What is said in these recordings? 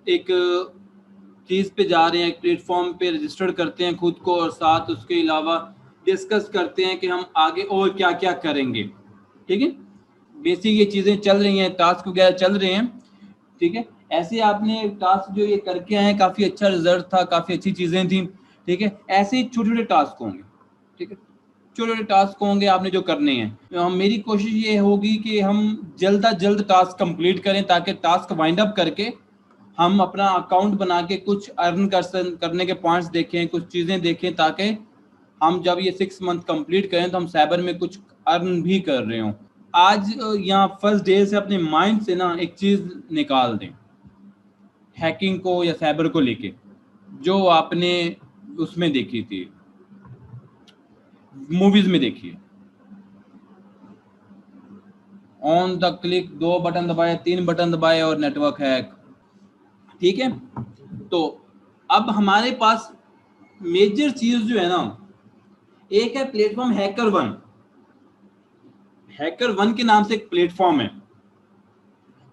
एक चीज़ पे जा रहे हैं, एक प्लेटफॉर्म पे रजिस्टर करते हैं खुद को, और साथ उसके अलावा डिस्कस करते हैं कि हम आगे और क्या क्या करेंगे। ठीक है, बेसिक ये चीज़ें चल रही हैं, टास्क वगैरह चल रहे हैं। ठीक है, ऐसे आपने टास्क जो ये करके आए हैं, काफ़ी अच्छा रिजल्ट था, काफ़ी अच्छी चीज़ें थी। ठीक है, ऐसे ही छोटे छोटे टास्क होंगे। ठीक है, छोटे छोटे टास्क होंगे आपने जो करने हैं। मेरी कोशिश ये होगी कि हम जल्द टास्क कंप्लीट करें, ताकि टास्क वाइंड अप करके हम अपना अकाउंट बना के कुछ अर्न करने के पॉइंट्स देखें, कुछ चीज़ें देखें, ताकि हम जब ये 6 मंथ कंप्लीट करें तो हम साइबर में कुछ अर्न भी कर रहे हों। आज यहाँ फर्स्ट डे से अपने माइंड से ना एक चीज़ निकाल दें, हैकिंग को या साइबर को लेके, जो आपने उसमें देखी थी, मूवीज में देखी है। ऑन द क्लिक 2 बटन दबाए, 3 बटन दबाए और नेटवर्क हैक। ठीक है, तो अब हमारे पास मेजर चीज जो है ना, एक है platform hacker one. Hacker one के नाम से एक प्लेटफॉर्म है।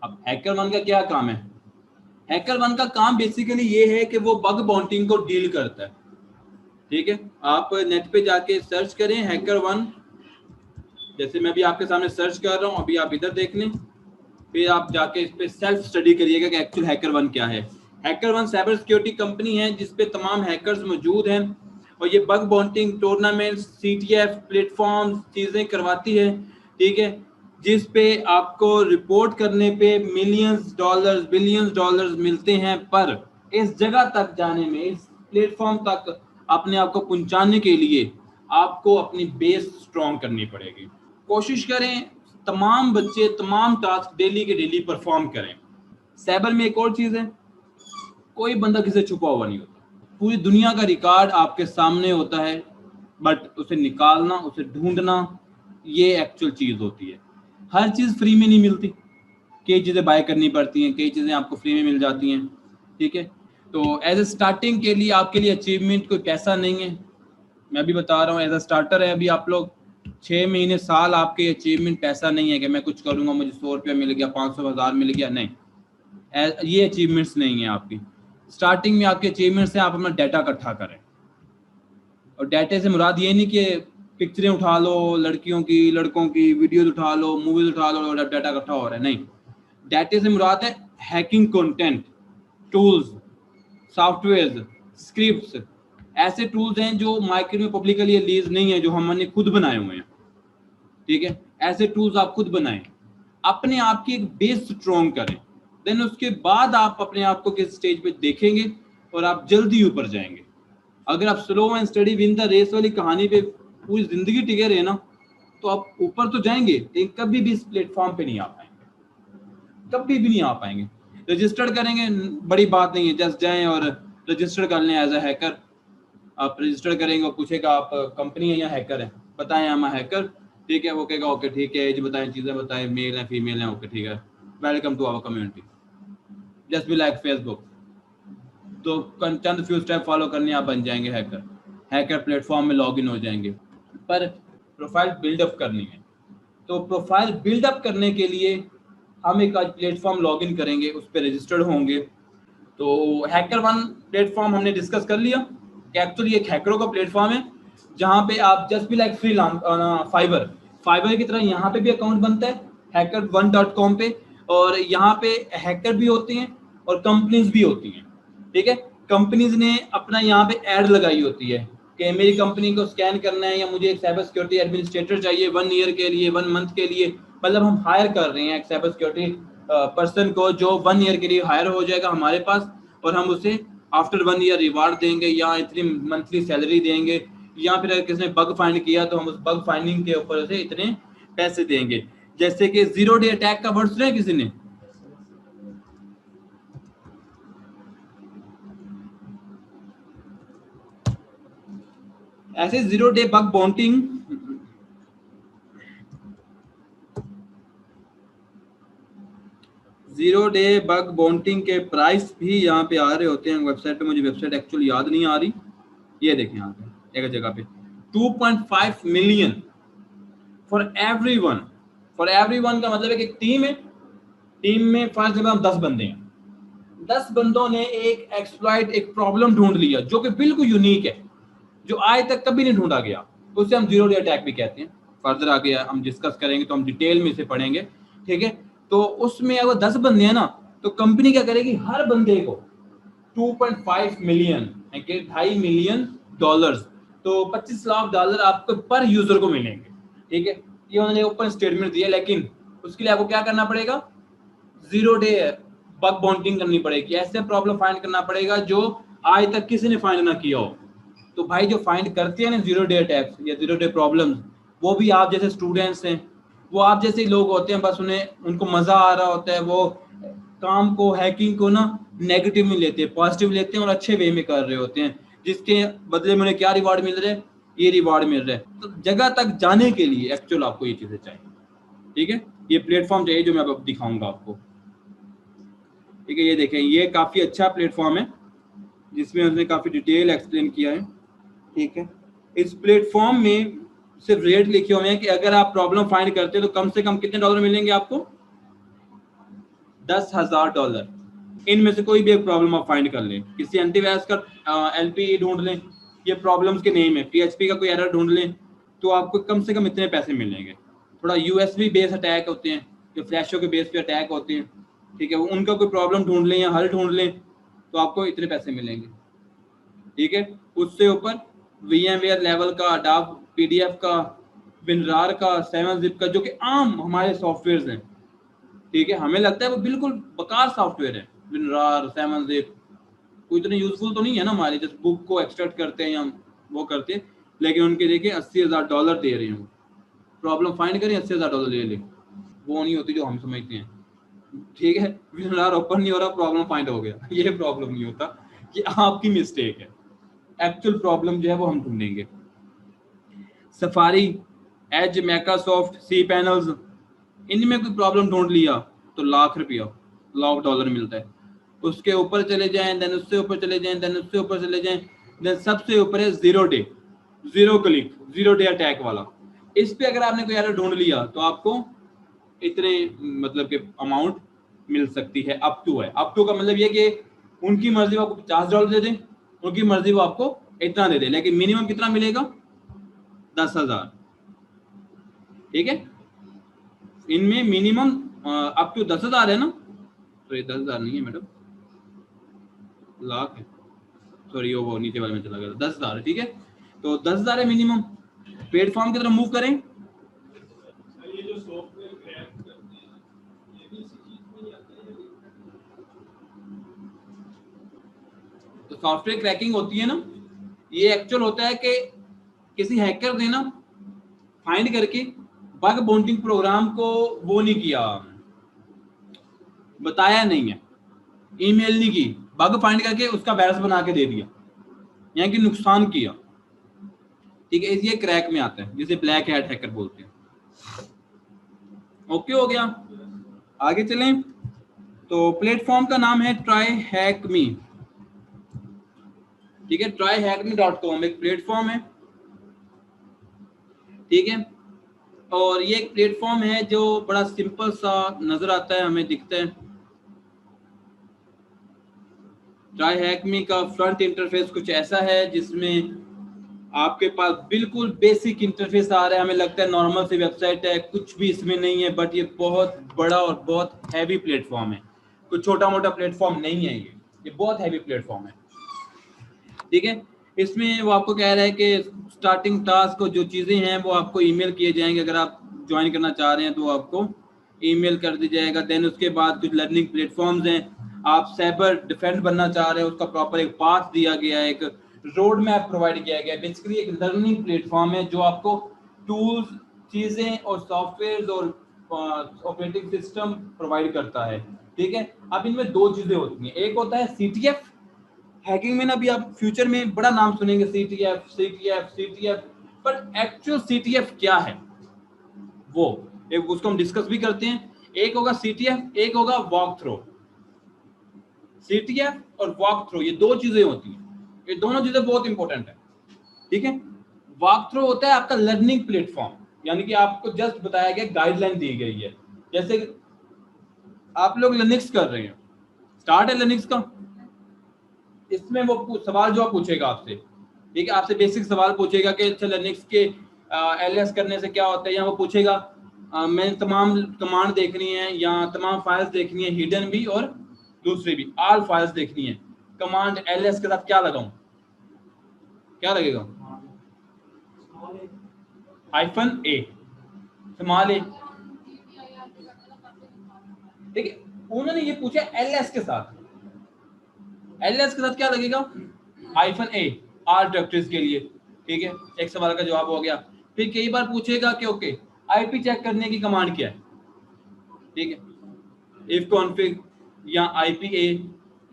अब हैकर वन का क्या काम है? हैकर वन का काम बेसिकली ये है कि वो बग बाउंटिंग को डील करता है। ठीक है, आप नेट पे जाके सर्च करें हैकर वन, जैसे मैं भी आपके सामने सर्च कर रहा हूँ, अभी आप इधर देख लें, फिर आप जाके इस पे सेल्फ स्टडी करिएगा कि एक्चुअल हैकर वन क्या है। Hacker one cyber security company है जिसपे तमाम हैकर्स मौजूद हैं, और ये बग बाउंटिंग, टूर्नामेंट, सीटीएफ प्लेटफॉर्म चीज़ें करवाती है। ठीक है, जिस पे आपको रिपोर्ट करने पे मिलियंस डॉलर्स, बिलियंस डॉलर्स मिलते हैं, पर इस जगह तक जाने में, इस प्लेटफॉर्म तक अपने आप को पहुंचाने के लिए आपको अपनी बेस स्ट्रॉन्ग करनी पड़ेगी। कोशिश करें तमाम बच्चे तमाम टास्क डेली के डेली परफॉर्म करें। साइबर में एक और चीज़ है, कोई बंदा किसी से छुपा हुआ नहीं होता। पूरी दुनिया का रिकॉर्ड आपके सामने होता है, बट उसे निकालना, उसे ढूंढना, ये एक्चुअल चीज़ होती है। हर चीज़ फ्री में नहीं मिलती, कई चीज़ें बाय करनी पड़ती हैं, कई चीज़ें आपको फ्री में मिल जाती हैं। ठीक है, तो एज ए स्टार्टिंग के लिए आपके लिए अचीवमेंट कोई पैसा नहीं है। मैं भी बता रहा हूँ, एज अ स्टार्टर है अभी आप लोग, 6 महीने साल आपके अचीवमेंट पैसा नहीं है कि मैं कुछ करूँगा मुझे 100 रुपया मिल गया, 500, 1000 मिल गया, नहीं। ये अचीवमेंट्स नहीं है आपकी। स्टार्टिंग में आपके अचीवमेंट्स हैं, आप अपना डाटा इकट्ठा करें। और डाटे से मुराद ये नहीं कि पिक्चरें उठा लो लड़कियों की, लड़कों की वीडियोज उठा लो, मूवीज उठा लो और डाटा इकट्ठा हो रहा है, नहीं। डाटे से मुराद है hacking content, tools, software, scripts. ऐसे टूल्स हैं जो मार्केट में पब्लिकली रिलीज नहीं है, जो हमने खुद बनाए हुए हैं। ठीक है, ऐसे टूल्स आप खुद बनाएं, अपने आप की एक बेस स्ट्रॉन्ग करें, देन उसके बाद आप अपने आप को किस स्टेज पे देखेंगे और आप जल्दी ऊपर जाएंगे। अगर आप slow and steady win the race वाली कहानी पे पूरी जिंदगी टिके रहे ना, तो आप ऊपर तो जाएंगे लेकिन कभी भी इस प्लेटफॉर्म पे नहीं आ पाएंगे, कभी भी नहीं आ पाएंगे। रजिस्टर्ड करेंगे, बड़ी बात नहीं है, जस्ट जाएं और रजिस्टर कर लें एज अ हैकर। आप रजिस्टर करेंगे और पूछेगा आप कंपनी है या हैकर है, बताएं हम हैकर। ठीक है, वो कहेगा ओके ठीक है, जी बताएं, चीज़ें बताएं, मेल है फीमेल है, ओके ठीक है, welcome to our community, just be like Facebook. तो चंद फ्यू स्टेप फॉलो करने आप बन जाएंगे हैकर। हैकर प्लेटफॉर्म में लॉगिन हो जाएंगे, पर प्रोफाइल बिल्डअप करनी है। तो प्रोफाइल बिल्डअप करने के लिए हम एक आज प्लेटफॉर्म लॉगिन करेंगे, उस पर रजिस्टर्ड होंगे। तो हैकर वन प्लेटफॉर्म हमने डिस्कस कर लिया कि एक्चुअली एक हैकरों का प्लेटफॉर्म है, जहाँ पे आप जस्ट भी लाइक फाइवर फाइवर की तरह यहाँ पे भी अकाउंट बनता है hacker1.com पे, और यहाँ पे हैकर भी होते हैं और कंपनीज भी होती हैं। ठीक है, कंपनीज ने अपना यहाँ पे एड लगाई होती है कि मेरी कंपनी को स्कैन करना है, या मुझे एक साइबर सिक्योरिटी एडमिनिस्ट्रेटर चाहिए 1 ईयर के लिए, 1 मंथ के लिए। मतलब हम हायर कर रहे हैं एक साइबर सिक्योरिटी पर्सन को, जो 1 ईयर के लिए हायर हो जाएगा हमारे पास, और हम उसे आफ्टर 1 ईयर रिवार्ड देंगे, या इतनी मंथली सैलरी देंगे, या फिर अगर किसी ने बग फाइंड किया तो हम उस बग फाइंडिंग के ऊपर से इतने पैसे देंगे। जैसे कि 0 डे अटैक का वर्ड सुना है किसी ने? ऐसे 0 डे बग बाउंटिंग, 0 डे बग बाउंटिंग के प्राइस भी यहाँ पे आ रहे होते हैं वेबसाइट पे। मुझे वेबसाइट एक्चुअली याद नहीं आ रही, ये देखें यहाँ पे एक जगह पे 2.5 million for everyone. For everyone का मतलब है कि एक टीम है, टीम में फर्स्ट जब हम 10 बंदे हैं, 10 बंदों ने एक एक्सप्लॉइट, एक प्रॉब्लम ढूंढ लिया जो कि बिल्कुल यूनिक है, जो आज तक कभी नहीं ढूंढा गया, उसे हम जीरो डे अटैक भी कहते हैं। फर्दर आगे हम डिस्कस करेंगे तो हम डिटेल में इसे पढ़ेंगे, ठीक है। तो उसमें अगर 10 बंदे हैं ना, तो कंपनी क्या करेगी, हर बंदे को 2.5 मिलियन, $2.5 मिलियन, तो $25 लाख आपको पर यूजर को मिलेंगे, ठीक है। ये उन्होंने ओपन स्टेटमेंट दिया, लेकिन उसके लिए आपको क्या करना पड़ेगा, जीरो डे बग बाउंटिंग करनी पड़ेगी, ऐसे प्रॉब्लम फाइंड करना पड़ेगा जो आज तक किसी ने फाइंड ना किया हो। तो भाई जो फाइंड करते हैं ना जीरो डे अटैक्स या जीरो डे प्रॉब्लम्स, वो भी आप जैसे स्टूडेंट्स हैं, वो आप जैसे ही लोग होते हैं, बस उनको मजा आ रहा होता है, वो काम को, हैकिंग को ना नेगेटिव में लेते हैं, पॉजिटिव लेते हैं और अच्छे वे में कर रहे होते हैं, जिसके बदले में उन्हें क्या रिवार्ड मिल रहा है, ये रिवार्ड मिल रहा है। तो जगह तक जाने के लिए एक्चुअल आपको ये चीजें चाहिए, ठीक है। ये प्लेटफॉर्म चाहिए जो मैं अब दिखाऊंगा आपको, ठीक है। ये देखें, ये काफी अच्छा प्लेटफॉर्म है जिसमें उसने काफी डिटेल एक्सप्लेन किया है, ठीक है। इस प्लेटफॉर्म में सिर्फ रेट लिखे हुए हैं कि अगर आप प्रॉब्लम फाइंड करते हैं तो कम से कम कितने डॉलर मिलेंगे आपको, $10,000। इनमें से कोई भी एक प्रॉब्लम आप फाइंड कर लें, किसी एंटीवायरस का एलपी ढूंढ लें, ये प्रॉब्लम्स के नेम है, पीएचपी का कोई एरर ढूंढ लें, तो आपको कम से कम इतने पैसे मिलेंगे। थोड़ा यूएसबी बेस अटैक होते हैं, जो फ्लैशों के बेस पे अटैक होते हैं, ठीक है, उनका कोई प्रॉब्लम ढूंढ लें या हल ढूंढ लें, तो आपको इतने पैसे मिलेंगे, ठीक है। उससे ऊपर VMware लेवल का, अडाब पीडीएफ का, विनरार का, 7-zip का, जो कि आम हमारे सॉफ्टवेयर हैं, ठीक है। हमें लगता है वो बिल्कुल बेकार सॉफ्टवेयर है, विनरार, 7-zip कोई इतने यूजफुल तो नहीं है ना हमारे, जैसे बुक को एक्सट्रैक्ट करते हैं या वो करते हैं, लेकिन उनके देखिए $80,000 दे रहे हैं, प्रॉब्लम फाइंड करें $80,000 ले लें, वो नहीं होती जो हम समझते हैं, ठीक है। विनरार ओपन नहीं हो रहा, प्रॉब्लम फाइंड हो गया, ये प्रॉब्लम नहीं होता, ये आपकी मिस्टेक है, एक्चुअल प्रॉब्लम जो है वो हम ढूंढेंगे। सफारी, एज, माइक्रोसॉफ्ट, सी पैनल्स, इनमें कोई प्रॉब्लम ढूंढ लिया तो $1,00,000 मिलता है। उसके ऊपर चले जाएं, देन उससे ऊपर चले जाएं, देन उससे ऊपर चले जाएं, देन सबसे ऊपर है zero day, zero click, zero day attack वाला। इस पे अगर आपने कोई एरर ढूंढ लिया तो आपको इतने मतलब के अमाउंट मिल सकती है, अप टू है। अप टू का मतलब ये कि उनकी मर्जी वो आपको $50 दे दें, उनकी मर्जी वो आपको इतना दे दे, लेकिन मिनिमम कितना मिलेगा, 10,000, ठीक है। इनमें मिनिमम अप टू 10,000 है ना, तो ये 10,000 नहीं है मैडम, लाख है, सॉरी वो नीचे वाले में चला गया, 10,000 है, ठीक है। तो 10,000 है मिनिमम। प्लेटफॉर्म की तरफ मूव करें, ये जो सॉफ्टवेयर क्रैक करते हैं ये भी इसी चीज में ही आता है। तो सॉफ्टवेयर क्रैकिंग होती है ना, ये एक्चुअल होता है कि किसी हैकर ने ना फाइंड करके बग बाउंटिंग प्रोग्राम को वो नहीं किया, बताया नहीं है, ईमेल नहीं की, बग फाइंड करके उसका वायरस बना के दे दिया, यानी कि नुकसान किया, ठीक है। ये क्रैक में आता है, जिसे ब्लैक हैट हैकर बोलते हैं। ओके हो गया, आगे चलें। तो प्लेटफॉर्म का नाम है ट्राई हैक मी, ठीक है। tryhackme.com एक प्लेटफॉर्म है, ठीक है। और ये एक प्लेटफॉर्म है जो बड़ा सिंपल सा नजर आता है, हमें दिखता है। ट्राई हैक मी का फ्रंट इंटरफेस कुछ ऐसा है जिसमें आपके पास बिल्कुल बेसिक इंटरफेस आ रहा है, हमें लगता है नॉर्मल सी वेबसाइट है, कुछ भी इसमें नहीं है, बट ये बहुत बड़ा और बहुत हैवी प्लेटफॉर्म है, कुछ छोटा मोटा प्लेटफॉर्म नहीं है, ये बहुत हैवी प्लेटफॉर्म है, ठीक है। इसमें वो आपको कह रहा है कि स्टार्टिंग टास्क को जो चीज़ें हैं वो आपको ईमेल किए जाएंगे, अगर आप ज्वाइन करना चाह रहे हैं तो आपको ईमेल कर दिया जाएगा। देन उसके बाद कुछ लर्निंग प्लेटफॉर्म्स हैं, आप साइबर डिफेंस बनना चाह रहे हैं, उसका प्रॉपर एक पाथ दिया गया है, एक रोड मैप प्रोवाइड किया गया है। बेसिकली एक लर्निंग प्लेटफॉर्म है जो आपको टूल्स, चीज़ें और सॉफ्टवेयर और ऑपरेटिंग सिस्टम प्रोवाइड करता है, ठीक है। अब इनमें दो चीज़ें होती हैं, एक होता है CTF, हैकिंग में ना भी आप फ्यूचर में बड़ा नाम सुनेंगे, CTF, पर एक्चुअल CTF क्या है वो एक उसको हम डिस्कस भी करते हैं। एक होगा CTF, एक होगा वॉक थ्रो। CTF और वॉक थ्रो ये दो चीजें होती हैं, ये दोनों चीजें बहुत इंपॉर्टेंट है, ठीक है। वॉक थ्रो होता है आपका लर्निंग प्लेटफॉर्म, यानी कि आपको जस्ट बताया गया, गाइडलाइन दी गई है, जैसे आप लोग लिनक्स कर रहे हैं, स्टार्ट है लिनक्स का। इसमें वो सवाल जो पूछेगा आपसे, ठीक है, आपसे बेसिक सवाल पूछेगा कि अच्छा लिनक्स के एलएस करने से क्या होता है, या वो पूछेगा मैं तमाम कमांड देखनी है या तमाम फाइल्स देखनी है, हिडन भी और दूसरी भी, ऑल फाइल्स देखनी है, कमांड एलएस के साथ क्या लगाऊं, क्या लगेगा? -a, स्मॉल ए। देखिए उन्होंने ये पूछा एलएस के साथ, एलएस के साथ क्या लगेगा? -a, ऑल डायरेक्टरीज के लिए, ठीक है, एक सवाल का जवाब हो गया। फिर कई बार पूछेगा कि ओके आईपी चेक करने की कमांड क्या है, ठीक है, इफ कॉन्फिग या IPA,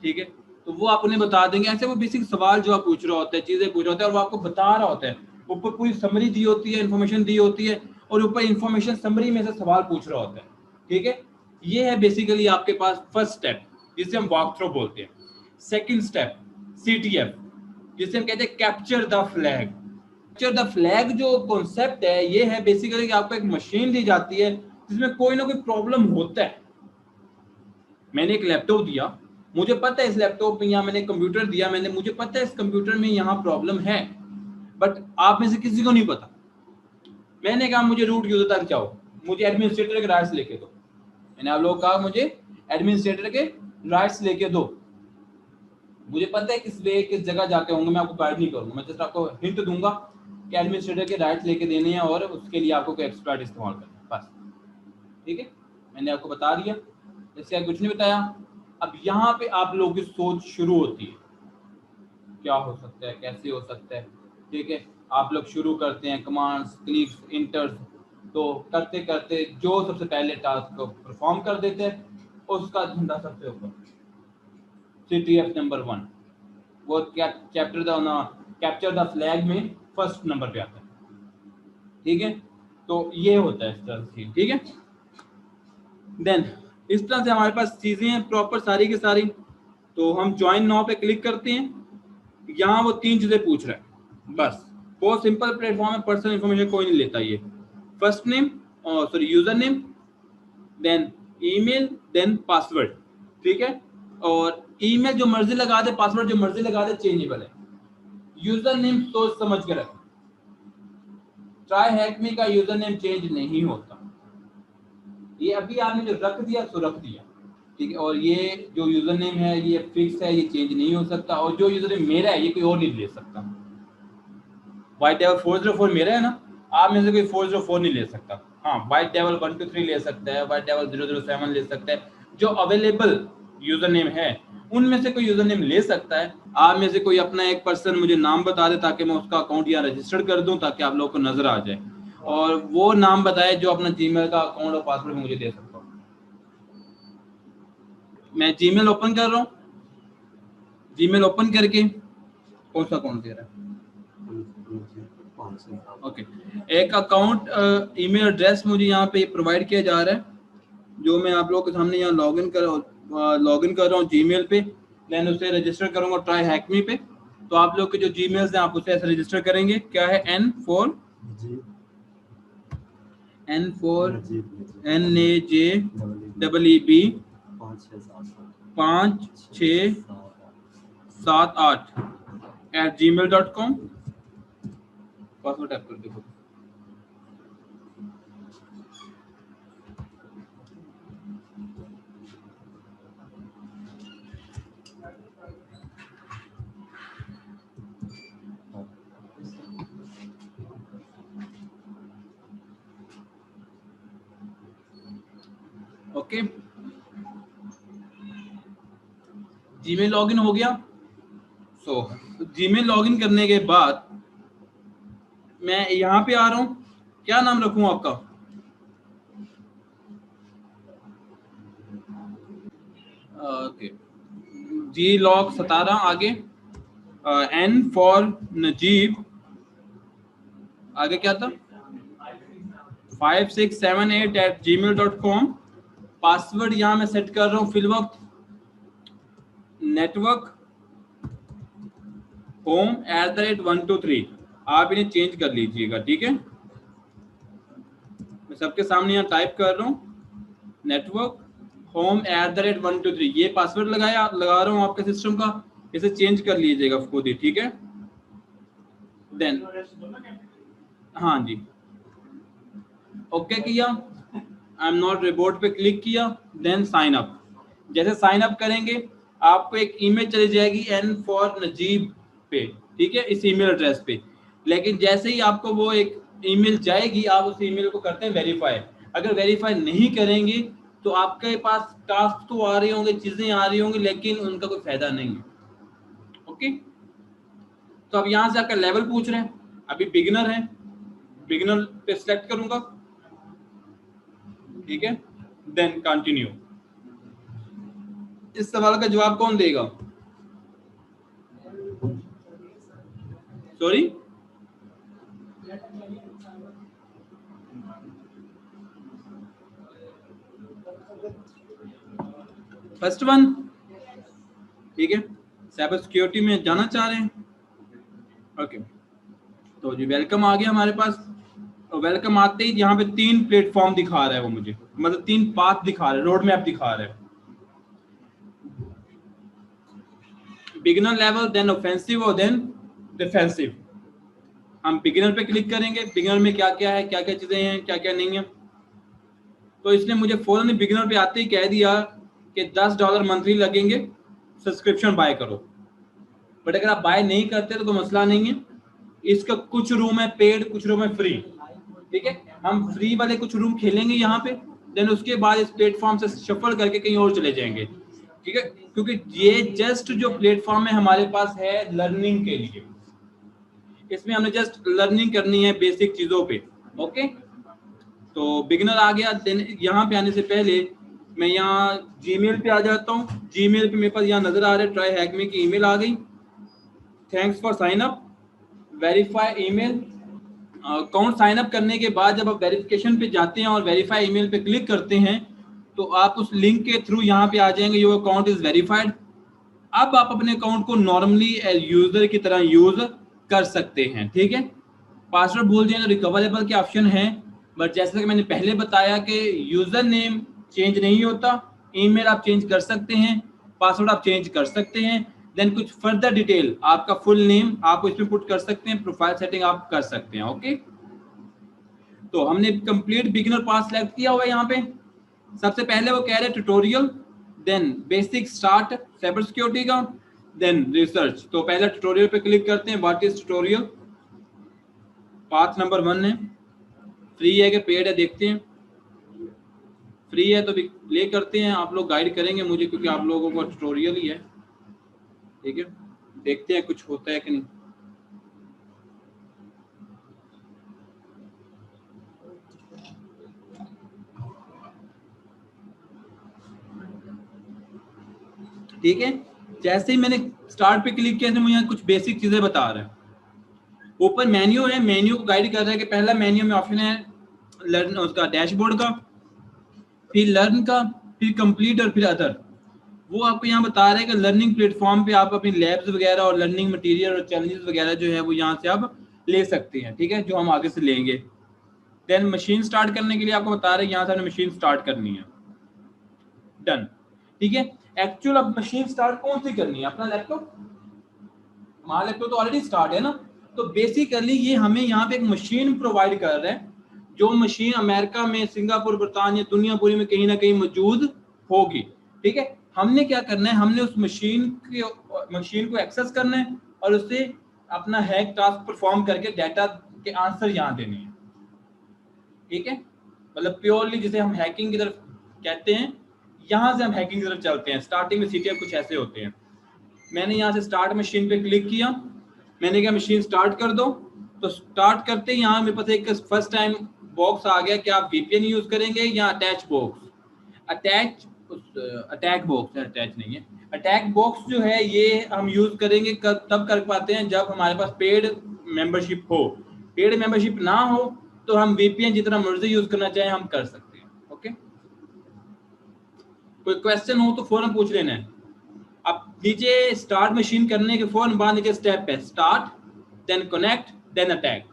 ठीक है, तो वो आप उन्हें बता देंगे। ऐसे वो बेसिक सवाल जो आप पूछ रहा होता है, चीजें पूछ रहा होता है, और वो आपको बता रहा होता है, ऊपर पूरी समरी दी होती है, इन्फॉर्मेशन दी होती है, और ऊपर इन्फॉर्मेशन समरी में से सवाल पूछ रहा होता है, ठीक है। ये है बेसिकली आपके पास फर्स्ट स्टेप, जिसे हम वॉक थ्रू बोलते हैं। सेकंड स्टेप CTF, जिसे हम कहते हैं capture the flag. Capture the flag जो कॉन्सेप्ट है, ये है बेसिकली कि आपको एक मशीन दी जाती है जिसमें कोई ना कोई प्रॉब्लम होता है। मैंने एक लैपटॉप दिया, मुझे पता है इस लैपटॉप में, या मैंने कंप्यूटर दिया, मुझे पता है इस कंप्यूटर में यहाँ प्रॉब्लम है, बट आप में से किसी को नहीं पता। मैंने कहा मुझे रूट यूजर तक जाओ, मुझे एडमिनिस्ट्रेटर के राइट्स लेके दो। मैंने आप लोगों को कहा मुझे एडमिनिस्ट्रेटर के राइट्स लेके दो। मुझे पता है किस जगह जाके होंगे, मैं आपको गाइड नहीं करूंगा, मैं जस्ट आपको हिंट दूंगा कि एडमिनिस्ट्रेटर के राइट्स लेके देने हैं, और उसके लिए आपको कोई एक्सपर्ट इस्तेमाल करना है, बस, ठीक है। मैंने आपको बता दिया, इससे कुछ नहीं बताया। अब यहाँ पे आप लोगों की सोच शुरू होती है, क्या हो सकता है, कैसे हो सकता है, ठीक है। आप लोग शुरू करते हैं कमांड्स, क्लिक्स, इंटर्स, तो करते करते जो सबसे पहले टास्क को परफॉर्म कर देते हैं उसका झंडा सबसे ऊपर, CTF नंबर 1, वो कैप्चर द फ्लैग में फर्स्ट नंबर पे आता है, ठीक है। तो ये होता है इस तरह से, ठीक है। देन इस तरह से हमारे पास चीजें हैं प्रॉपर सारी की सारी। तो हम ज्वाइन नाउ पे क्लिक करते हैं, यहाँ वो 3 चीजें पूछ रहा है, बस बहुत सिंपल प्लेटफॉर्म है, पर्सनल इंफॉर्मेशन कोई नहीं लेता। ये first name, sorry user name, then email, then password, ठीक है। और ईमेल जो मर्जी लगा दे, पासवर्ड जो मर्जी लगा दे, चेंजेबल है। यूजर नेम सोच समझ के रखें, ट्राई हैक मी का यूजर नेम चेंज नहीं होता, ये अभी आपने जो रख दिया सो रख दिया, ठीक है। और ये जो यूजर नेम है ये फिक्स है, ये चेंज नहीं हो सकता, और जो यूजर नेम मेरा है ये कोई और नहीं ले सकता। वाइट डेवल 404 मेरा है ना, आप में से कोई 404 नहीं ले सकता। हाँ, वाइट डेवल 123 ले सकता है, वाइट डेवल 007 ले सकता है, जो अवेलेबल यूजर नेम है उनमें से कोई यूजर नेम ले सकता है। आप में से कोई अपना एक पर्सन मुझे नाम बता दे ताकि मैं उसका अकाउंट यहाँ रजिस्टर्ड कर दूं, ताकि आप लोगों को नजर आ जाए, और वो नाम बताए जो अपना जीमेल का अकाउंट और पासवर्ड मुझे दे सकता हूँ। मैं जीमेल ओपन कर रहा हूँ, जीमेल ओपन करके कौन सा अकाउंट दे रहा है, ओके, एक अकाउंट ईमेल एड्रेस मुझे यहाँ पे प्रोवाइड किया जा रहा है, जो मैं आप लोगों के सामने यहाँ लॉगिन कर रहा हूँ जीमेल पे, देन उसे रजिस्टर करूंगा ट्राई हैक मी पे। तो आप लोग के जो जीमेल्स हैं आप उसे ऐसे रजिस्टर करेंगे, क्या है N4 NAJEEB 5678@gmail.com। Password type कर देखो, ओके। जीमेल लॉगिन हो गया। सो जीमेल लॉगिन करने के बाद मैं यहाँ पे आ रहा हूँ, क्या नाम रखूँ आपका, ओके, Glog17, आगे N फॉर नजीब, आगे क्या था 5678@gmail.com। पासवर्ड यहाँ मैं सेट कर रहा हूँ फिल वक्त नेटवर्क होम @123। आप इन्हें चेंज कर लीजिएगा, ठीक है। मैं सबके सामने यहाँ टाइप कर रहा हूँ नेटवर्क home@123 ये पासवर्ड लगा रहा हूँ आपके सिस्टम का, इसे चेंज कर लीजिएगा खुद ही, ठीक है। देन हाँ जी, ओके किया, आई एम नॉट रिपोर्ट पे क्लिक किया, देन साइन अप। जैसे साइन अप करेंगे आपको एक ईमेल चली जाएगी N फॉर नजीब पे, ठीक है, इस ईमेल एड्रेस पे। लेकिन जैसे ही आपको वो एक ईमेल जाएगी, आप उस ईमेल को करते हैं वेरीफाई। अगर वेरीफाई नहीं करेंगे तो आपके पास टास्क तो आ रहे होंगे, चीजें आ रही होंगी, लेकिन उनका कोई फायदा नहीं है। ओके, तो अब यहाँ से आपका लेवल पूछ रहे हैं, अभी बिगिनर है, बिगिनर पे सिलेक्ट करूंगा, ठीक है, देन कंटिन्यू। इस सवाल का जवाब कौन देगा? सॉरी, फर्स्ट वन, ठीक है, साइबर सिक्योरिटी में जाना चाह रहे हैं। ओके, तो जी वेलकम आ गया हमारे पास। और वेलकम आते ही यहाँ पे 3 प्लेटफॉर्म दिखा रहा है वो मुझे, मतलब 3 पाथ दिखा रहा है, रोड मैप दिखा रहा है। बिगिनर लेवल, देन ऑफेंसिव और देन डिफेंसिव। हम बिगिनर पे क्लिक करेंगे, बिगिनर में क्या क्या है, क्या क्या चीजें हैं, क्या क्या नहीं है। तो इसने मुझे फौरन बिगिनर पे आते ही कह दिया कि $10 मंथली लगेंगे, सब्सक्रिप्शन बाय करो। बट अगर आप बाय नहीं करते तो कोई मसला नहीं है, इसका कुछ रूम है पेड, कुछ रूम है फ्री, ठीक है। हम फ्री वाले कुछ रूम खेलेंगे यहाँ पे, देन उसके बाद इस प्लेटफॉर्म से शफल करके कहीं और चले जाएंगे, ठीक है, क्योंकि ये जस्ट जो प्लेटफॉर्म है हमारे पास है लर्निंग के लिए, इसमें हमने जस्ट लर्निंग करनी है बेसिक चीजों पे। ओके, तो बिगिनर आ गया। देन यहाँ पे आने से पहले मैं यहाँ जीमेल पे आ जाता हूँ। जीमेल पे मेरे पास यहाँ नजर आ रहा है ट्राई हैक मी की ईमेल आ गई, thanks for sign up, verify email. Account sign up करने के बाद जब आप वेरिफिकेशन पे जाते हैं और वेरीफाई ईमेल पे क्लिक करते हैं तो आप उस लिंक के थ्रू यहाँ पे आ जाएंगे, योर अकाउंट इज वेरीफाइड। अब आप अपने अकाउंट को नॉर्मली यूजर की तरह यूज कर सकते हैं, ठीक है। पासवर्ड भूल जाए तो रिकवरेबल के ऑप्शन है, बट जैसे कि मैंने पहले बताया कि यूजर नेम चेंज नहीं होता, ईमेल आप चेंज कर सकते हैं, पासवर्ड आप चेंज कर सकते हैं, देन कुछ फर्दर डिटेल आपका फुल नेम आप इसमें पुट कर सकते हैं, प्रोफाइल सेटिंग आप कर सकते हैं। ओके, तो हमने कंप्लीट बिगिनर पास सेलेक्ट किया हुआ है। यहाँ पे सबसे पहले वो कह रहे हैं tutorial, then basic start cyber security का, देन रिसर्च। तो पहले ट्यूटोरियल पे क्लिक करते हैं, what is tutorial. Path number 1 है, फ्री है कि पेड है देखते हैं। फ्री है तो प्ले करते हैं, आप लोग गाइड करेंगे मुझे क्योंकि आप लोगों को ट्यूटोरियल ही है, ठीक है। देखते हैं कुछ होता है कि नहीं। ठीक है, जैसे ही मैंने स्टार्ट पे क्लिक किया तो मुझे कुछ बेसिक चीजें बता रहा है। ऊपर मेन्यू है, मेन्यू को गाइड कर रहा है कि पहला मेन्यू में ऑप्शन है लर्न, उसका डैशबोर्ड का, फिर लर्न का, फिर कंप्लीट और फिर अदर। वो आपको यहाँ बता रहे हैं कि लर्निंग प्लेटफॉर्म पे आप अपनी लैब्स वगैरह और लर्निंग मटेरियल और चैलेंजेस वगैरह जो है वो यहाँ से आप ले सकते हैं, ठीक है, जो हम आगे से लेंगे। देन मशीन स्टार्ट करने के लिए आपको बता रहे हैं यहाँ से हमें मशीन स्टार्ट करनी है, डन, ठीक है। एक्चुअल अब मशीन स्टार्ट कौन सी करनी है, अपना लैपटॉप, हमारा लैपटॉप तो ऑलरेडी स्टार्ट है ना। तो बेसिकली ये हमें यहाँ पे एक मशीन प्रोवाइड कर रहा है, जो मशीन अमेरिका में, सिंगापुर, बर्तानिया, दुनिया पूरी में कहीं ना कहीं मौजूद होगी, ठीक है। हमने क्या करना है, हमने उस मशीन को एक्सेस करना है और उससे अपना हैक टास्क परफॉर्म करके डाटा के आंसर यहाँ देने हैं, ठीक है। मतलब प्योरली जिसे हम हैकिंग की तरफ कहते हैं, यहाँ से हम हैकिंग की तरफ चलते हैं। स्टार्टिंग में सीटीएफ कुछ ऐसे होते हैं। मैंने यहाँ से स्टार्ट मशीन पे क्लिक किया, मैंने कहा मशीन स्टार्ट कर दो। तो स्टार्ट करते ही यहाँ मेरे पास एक फर्स्ट टाइम बॉक्स आ गया कि आप वीपीएन यूज करेंगे या अटैच बॉक्स। अटैक बॉक्स है, अटैच नहीं है। अटैक बॉक्स जो है ये हम यूज करेंगे तब कर पाते हैं जब हमारे पास पेड मेंबरशिप हो। पेड मेंबरशिप ना हो तो हम वीपीएन जितना मर्जी यूज करना चाहें हम कर सकते हैं। ओके, कोई क्वेश्चन हो तो फौरन पूछ लेना है। अब नीचे स्टार्ट मशीन करने के फौरन बाद नीचे स्टेप है start, then connect, then attack.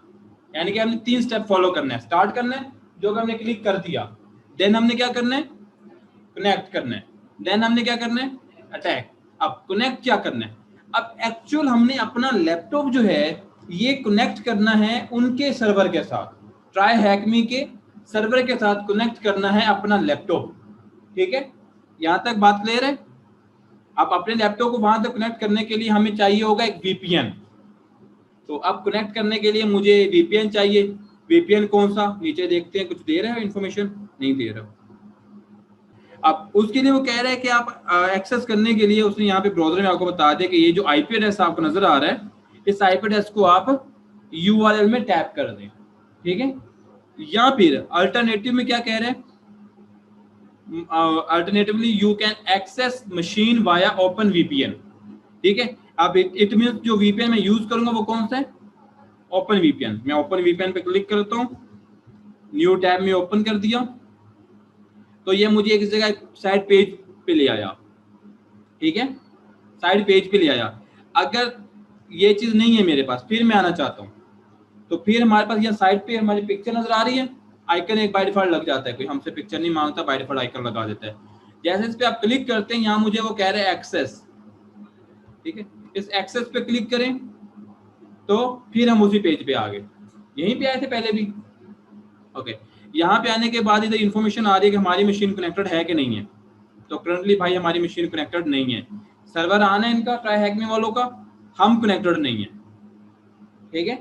यानी कि हमने 3 स्टेप फॉलो करना है। स्टार्ट करना है, जो कि हमने क्लिक कर दिया, देन हमने क्या करना है, कनेक्ट करना है, देन हमने क्या करना है, अटैक। अब कनेक्ट क्या करना है, अब एक्चुअल हमने अपना लैपटॉप जो है ये कनेक्ट करना है उनके सर्वर के साथ, ट्राई हैकमी के सर्वर के साथ कनेक्ट करना है अपना लैपटॉप। ठीक है, यहां तक बात क्लियर है। अब अपने लैपटॉप को वहां तक कनेक्ट करने के लिए हमें चाहिए होगा एक वीपीएन। तो अब कनेक्ट करने के लिए मुझे वीपीएन चाहिए। वीपीएन कौन सा, नीचे देखते हैं, कुछ दे रहा है इन्फॉर्मेशन, नहीं दे रहा। अब उसके लिए वो कह रहा है कि आप एक्सेस करने के लिए उसने यहाँ पे ब्राउजर में आपको बता दिया कि ये जो आईपी एड्रेस आपको नजर आ रहा है, इस आईपी एड्रेस को आप यूआरएल में टैप कर दें। ठीक है, या फिर अल्टरनेटिव में क्या कह रहे हैं, alternatively you can access machine via open VPN. ठीक है, अब इट मींस जो वीपीएन मैं यूज करूंगा वो कौन सा है, ओपन वीपीएन। मैं ओपन वीपीएन पे क्लिक करता हूं, न्यू टैब में ओपन कर दिया, तो ये मुझे एक जगह साइड पेज पे ले आया। ठीक है, साइड पेज पे ले आया। अगर ये चीज नहीं है मेरे पास, फिर मैं आना चाहता हूँ, तो फिर हमारे पास यहाँ साइड पे हमारी पिक्चर नजर आ रही है, आइकन एक बाय डिफॉल्ट लग जाता है, कोई हमसे पिक्चर नहीं मांगता, बाय डिफॉल्ट आइकन लगा देता है। जैसे इस पे आप क्लिक करते हैं, यहाँ मुझे वो कह रहे हैं एक्सेस। ठीक है, इस एक्सेस पे क्लिक करें तो फिर हम उसी पेज पे आ गए, यहीं पे आए थे पहले भी। ओके, यहाँ पे आने के बाद इधर इंफॉर्मेशन आ रही है कि हमारी मशीन कनेक्टेड है कि नहीं है। तो करंटली भाई हमारी मशीन कनेक्टेड नहीं है, सर्वर आना है इनका ट्राई हैकमी वालों का, हम कनेक्टेड नहीं है। ठीक है,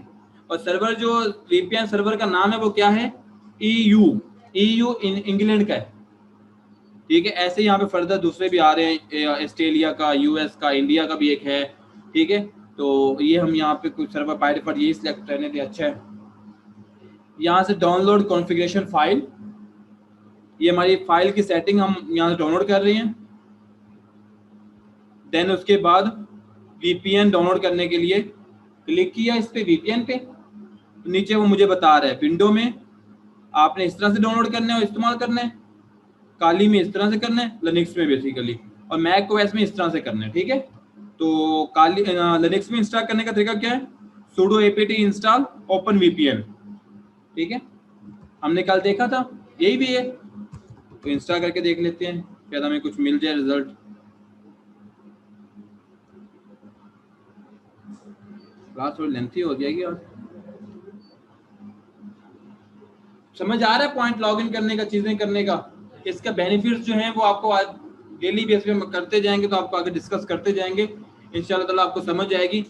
और सर्वर जो वीपीएन सर्वर का नाम है वो क्या है, EU इंग्लैंड का है। ठीक है, ऐसे यहाँ पे फर्दर दूसरे भी आ रहे हैं, ऑस्ट्रेलिया का, यूएस का, इंडिया का भी एक है। ठीक है, तो ये हम यहाँ पे कुछ सर्वर बाय डिफॉल्ट यही सिलेक्ट करने थे। अच्छा है, यहाँ से डाउनलोड कॉन्फ़िगरेशन फाइल, ये हमारी फाइल की सेटिंग हम यहाँ से डाउनलोड कर रहे हैं। देन उसके बाद वीपीएन डाउनलोड करने के लिए क्लिक किया इस पे वीपीएन पे, नीचे वो मुझे बता रहा है विंडो में आपने इस तरह से डाउनलोड करना है और इस्तेमाल करना है, काली में इस तरह से करना है, लिनक्स में बेसिकली, और मैक ओएस में इस तरह से करना है। ठीक है, तो काली लिनक्स में इंस्टॉल करने का तरीका क्या है, sudo apt install open VPN. ठीक है, हमने कल देखा था, यही भी है, तो इंस्टॉल करके देख लेते हैं, शायद हमें कुछ मिल जाए रिजल्ट। क्लास थोड़ी लेंथी हो जाएगी और समझ आ रहा है पॉइंट, लॉगिन करने का, चीजें करने का, इसका बेनिफिट्स जो हैं वो आपको आज डेली बेस पे करते जाएंगे, तो आपको आगे डिस्कस करते जाएंगे, इंशाल्लाह ताला आपको समझ आएगी।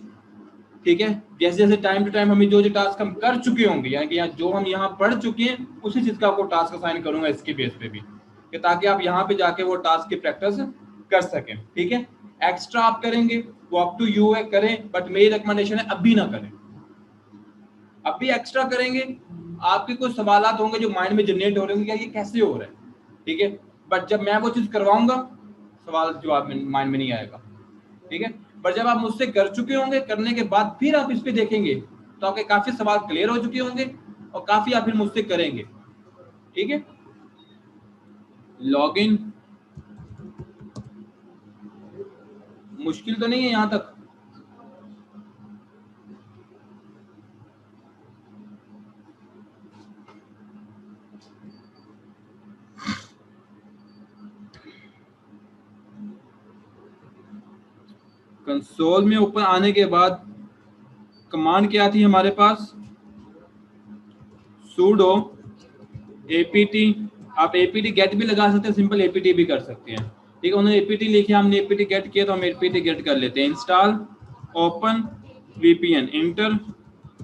ठीक है, जैसे जैसे टाइम टू टाइम हमें जो जो टास्क हम कर चुके होंगे, यानी कि जो हम यहाँ पढ़ चुके हैं उसी चीज का आपको टास्क असाइन करूंगा इसके बेस पे भी, कि ताकि आप यहाँ पे जाके वो टास्क की प्रैक्टिस कर सकें। ठीक है, एक्स्ट्रा आप करेंगे वो अप टू यू है, करें, बट मेरी रिकमेंडेशन है अभी ना करें। अभी एक्स्ट्रा करेंगे, आपके कुछ सवालात होंगे जो माइंड में जनरेट हो रहे होंगे, ये कैसे हो रहा है। ठीक है, बट जब मैं वो चीज करवाऊंगा सवाल जवाब में माइंड में नहीं आएगा। ठीक है, पर जब आप मुझसे कर चुके होंगे, करने के बाद फिर आप इस पे देखेंगे तो आपके काफी सवाल क्लियर हो चुके होंगे और काफी आप फिर मुझसे करेंगे। ठीक है, लॉगिन मुश्किल तो नहीं है यहां तक। कंसोल में ऊपर आने के बाद कमांड क्या थी हमारे पास, sudo apt, आप apt get भी लगा सकते हैं, सिंपल apt भी कर सकते हैं। ठीक है, उन्होंने apt लिखे, हमने apt get किया, तो हम apt get कर लेते हैं। Install open VPN, inter,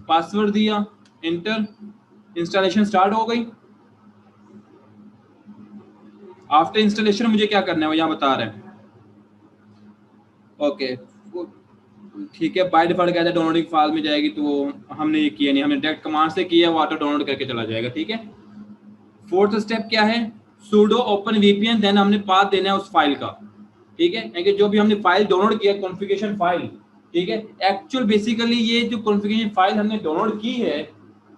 password दिया, इंटर, इंस्टॉलेशन स्टार्ट हो गई। आफ्टर इंस्टॉलेशन मुझे क्या करना है वो यहाँ बता रहे हैं। ओके, ठीक है, बाय डिफॉल्ट कहता है डाउनलोडिंग फाइल में जाएगी, तो हमने ये किया नहीं, हमने डायरेक्ट कमांड से किया, वो ऑटो डाउनलोड करके चला जाएगा। ठीक है, फोर्थ स्टेप क्या है, sudo ओपन वीपीएन, देन हमने पाथ देना है उस फाइल का। ठीक है, यानी जो भी हमने फाइल डाउनलोड किया कॉन्फ़िगरेशन फाइल, ठीक है, एक्चुअल बेसिकली ये जो कॉन्फ़िगरेशन फाइल हमने डाउनलोड की है,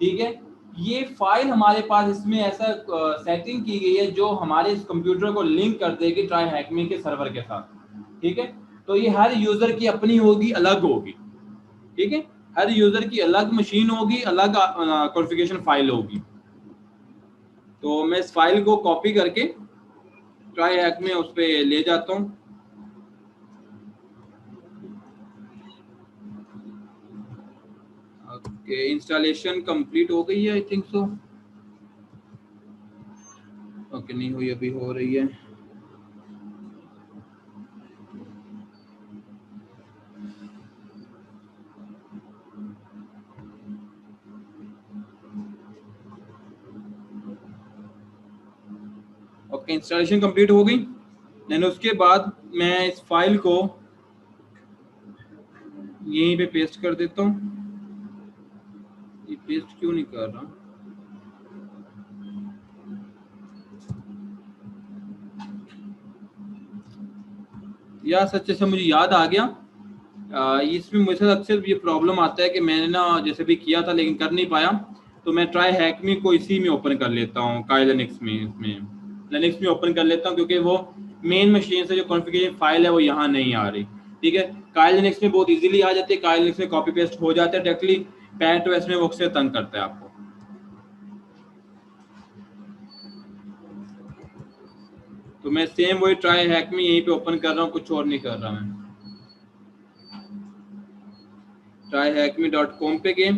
ठीक है, ये फाइल हमारे पास इसमें ऐसा सेटिंग की गई है जो हमारे इस कंप्यूटर को लिंक कर देगी ट्राई हैकमी के सर्वर के साथ। ठीक है, तो ये हर यूजर की अपनी होगी, अलग होगी। ठीक है, हर यूजर की अलग मशीन होगी, अलग कॉन्फ़िगरेशन फाइल होगी। तो मैं इस फाइल को कॉपी करके ट्राई हैक में उस पर ले जाता हूँ। ओके, इंस्टॉलेशन कंप्लीट हो गई है आई थिंक सो। ओके, नहीं हुई, अभी हो रही है। ओके, इंस्टॉलेशन कंप्लीट हो गई। देन उसके बाद मैं इस फाइल को यहीं पे पेस्ट कर देता हूँ। ये पेस्ट क्यों नहीं कर रहा? यार सच्चे से मुझे याद आ गया, इसमें मुझे साथ अक्सर ये प्रॉब्लम आता है कि मैंने ना जैसे भी किया था लेकिन कर नहीं पाया, तो मैं ट्राई हैकमी को इसी में ओपन कर लेता हूँ, काई लिनक्स में, इसमें लिनक्स में ओपन कर लेता हूँ, क्योंकि वो मेन मशीन से जो कॉन्फ़िगरेशन फाइल है वो यहाँ नहीं आ रही। ठीक है, काई लिनक्स में बहुत इजीली आ जाती है, काई लिनक्स में कॉपी पेस्ट हो जाता है डायरेक्टली। पैट ओएस में वो अक्सर तंग करता है आपको। तो मैं सेम वही ट्राई हैकमी यहीं पे ओपन कर रहा हूँ, कुछ और नहीं कर रहा मैं। tryhackme.com पे गए,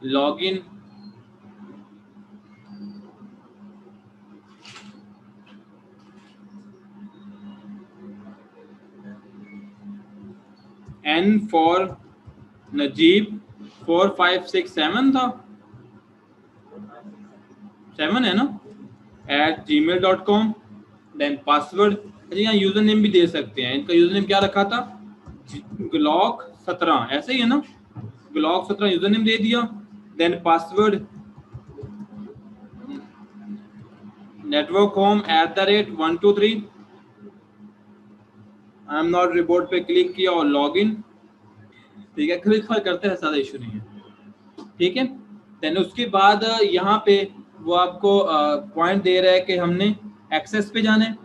लॉगिन, N फॉर नजीब 4567 था, 7 है ना, @gmail.com। देन पासवर्ड, अच्छा यहाँ यूजर नेम भी दे सकते हैं। इनका यूजर नेम क्या रखा था, ग्लॉक 17, ऐसे ही है ना, ग्लॉक 17 यूजर नेम दे दिया। Then password network home @123, I am not robot पे क्लिक किया और लॉगिन। ठीक है, क्लिक करते हैं, ज्यादा इशू नहीं है। ठीक है, देन उसके बाद यहाँ पे वो आपको पॉइंट दे रहा है कि हमने एक्सेस पे जाना है,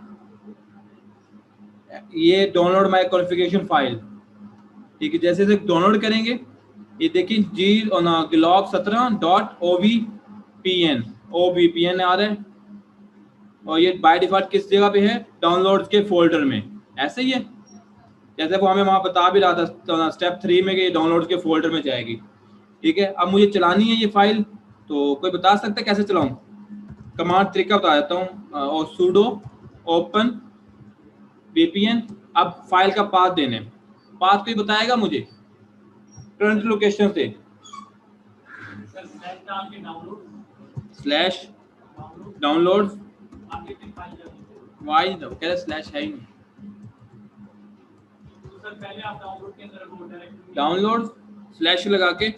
ये डाउनलोड माय कॉन्फ़िगरेशन फाइल। ठीक है, जैसे जैसे डाउनलोड करेंगे, ये देखिए जी ग्लॉक 17.ovpn OVPN आ रहा है, और ये बाय डिफॉल्ट किस जगह पे है, डाउनलोड्स के फोल्डर में, ऐसे ही है जैसे वो हमें वहां बता भी रहा था तो स्टेप 3 में कि डाउनलोड्स के फोल्डर में जाएगी। ठीक है, अब मुझे चलानी है ये फाइल, तो कोई बता सकता है कैसे चलाऊं? कमांड तरीका बता देता हूँ, और sudo open VPN। अब फाइल का पाथ देने, पाथ कोई बताएगा मुझे करंट लोकेशन से, स्लैश डाउनलोड, वाई कह रहे स्लैश है ही नहीं, डाउनलोड स्लैश लगा के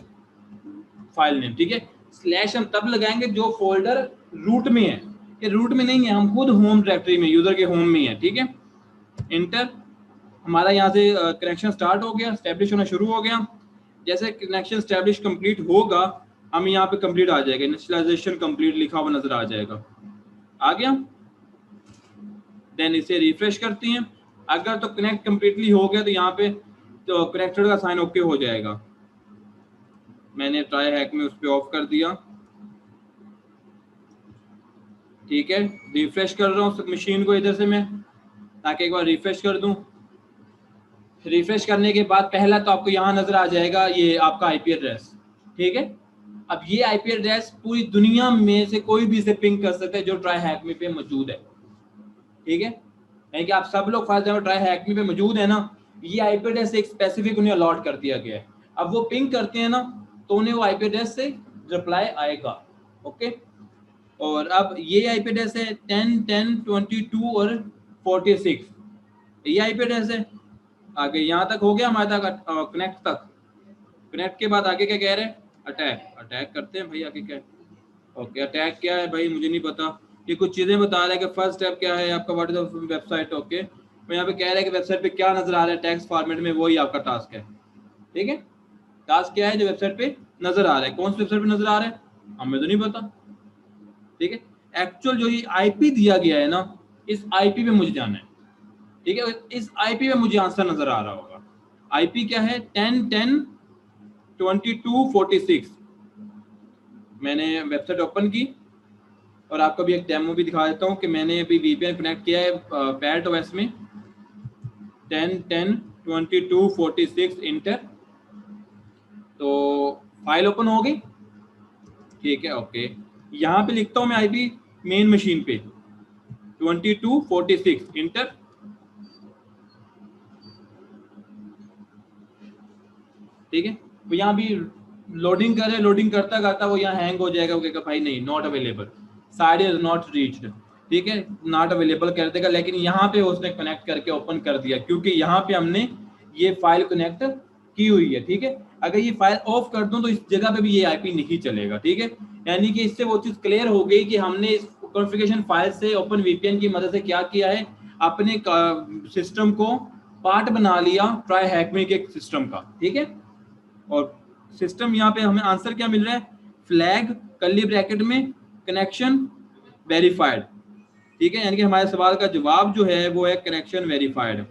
फाइल नेम। ठीक है, स्लैश हम तब लगाएंगे जो फोल्डर रूट में है, ये रूट में नहीं है, हम खुद होम डायरेक्टरी में, यूजर के होम में है। ठीक है, इंटर, हमारा यहाँ से कनेक्शन स्टार्ट हो गया, स्टैब्लिश होना शुरू हो गया। जैसे कनेक्शन स्टैब्लिश कंप्लीट होगा, हम यहाँ पे कंप्लीट आ जाएगा, इनिशियलाइजेशन कंप्लीट लिखा हुआ नजर आ जाएगा, आ गया। देन इसे रिफ्रेश करती हैं, अगर तो कनेक्ट कंप्लीटली हो गया तो यहाँ पे तो कनेक्टेड का साइन ओके हो जाएगा। मैंने ट्राई हैक में उस पर ऑफ कर दिया। ठीक है, रिफ्रेश कर रहा हूँ मशीन को इधर से मैं, ताकि एक बार रिफ्रेश कर दूं। रिफ्रेश करने के बाद पहला तो आपको यहाँ नजर आ जाएगा ये आपका आईपी एड्रेस। ठीक है, अब ये आईपी एड्रेस पूरी दुनिया में से कोई भी इसे पिंग कर सकता है जो ट्राई हैकमी पे मौजूद है। ठीक है, यानी कि आप सब लोग फाइल जब ट्राई हैकमी पे मौजूद है ना, ये आईपी एड्रेस एक स्पेसिफिक उन्हें अलॉट कर दिया गया है। अब वो पिंग करते हैं ना, तो उन्हें वो आईपी एड्रेस से रिप्लाई आएगा। ओके, और अब ये आईपी एड्रेस है 10, 10, 22 और 46, ये आईपी एड्रेस है। आगे यहाँ तक हो गया हमारे तक, कनेक्ट तक। कनेक्ट के बाद आगे क्या कह रहे हैं, अटैक, अटैक करते हैं भाई, आगे क्या है। ओके, अटैक क्या है भाई मुझे नहीं पता, ये कुछ चीजें बता रहा है कि फर्स्ट स्टेप क्या है आपका, what is the website. Okay, तो यहाँ पे कह रहा है कि वेबसाइट पे क्या नजर आ रहा है टेक्स्ट फॉर्मेट में, वही आपका टास्क है। ठीक है, टास्क क्या है जो वेबसाइट पे नजर आ रहा है, कौन सी वेबसाइट पे नजर आ रहा है हमें तो नहीं पता। ठीक है, एक्चुअल जो ये आईपी दिया गया है ना, इस आईपी पे मुझे जाना है। ठीक है, इस आईपी पे मुझे आंसर नजर आ रहा होगा। आईपी क्या है, 10, 10, 22, 46। मैंने वेबसाइट ओपन की और आपको भी एक डेमो भी दिखा देता हूँ कि मैंने अभी VPN कनेक्ट किया है पैट ओएस में 10.10.22.46 इंटर। तो फाइल ओपन हो गई, ठीक है, ओके। यहाँ पे लिखता हूँ मैं IP मेन मशीन पे 22.46 इंटर। ठीक है, तो यहाँ भी लोडिंग करे, लोडिंग करता करता वो यहाँ हैंग हो जाएगा, वो कहेगा भाई नहीं not available, side is not reached, ठीक है, नॉट अवेलेबल कर देगा। लेकिन यहाँ पे उसने कनेक्ट करके ओपन कर दिया क्योंकि यहाँ पे हमने ये फाइल कनेक्ट की हुई है, ठीक है। अगर ये फाइल ऑफ कर दूं तो इस जगह पे भी ये IP नहीं चलेगा, ठीक है। यानी कि इससे वो चीज क्लियर हो गई कि हमने इस कॉन्फ़िगरेशन फाइल से ओपन VPN की मदद से क्या किया है, अपने सिस्टम को पार्ट बना लिया ट्राई हैकमे के सिस्टम का, ठीक है। और सिस्टम यहाँ पे हमें आंसर क्या मिल रहा है, फ्लैग कर्ली ब्रैकेट में कनेक्शन वेरीफाइड, ठीक है। यानी कि हमारे सवाल का जवाब जो है वो है कनेक्शन वेरीफाइड।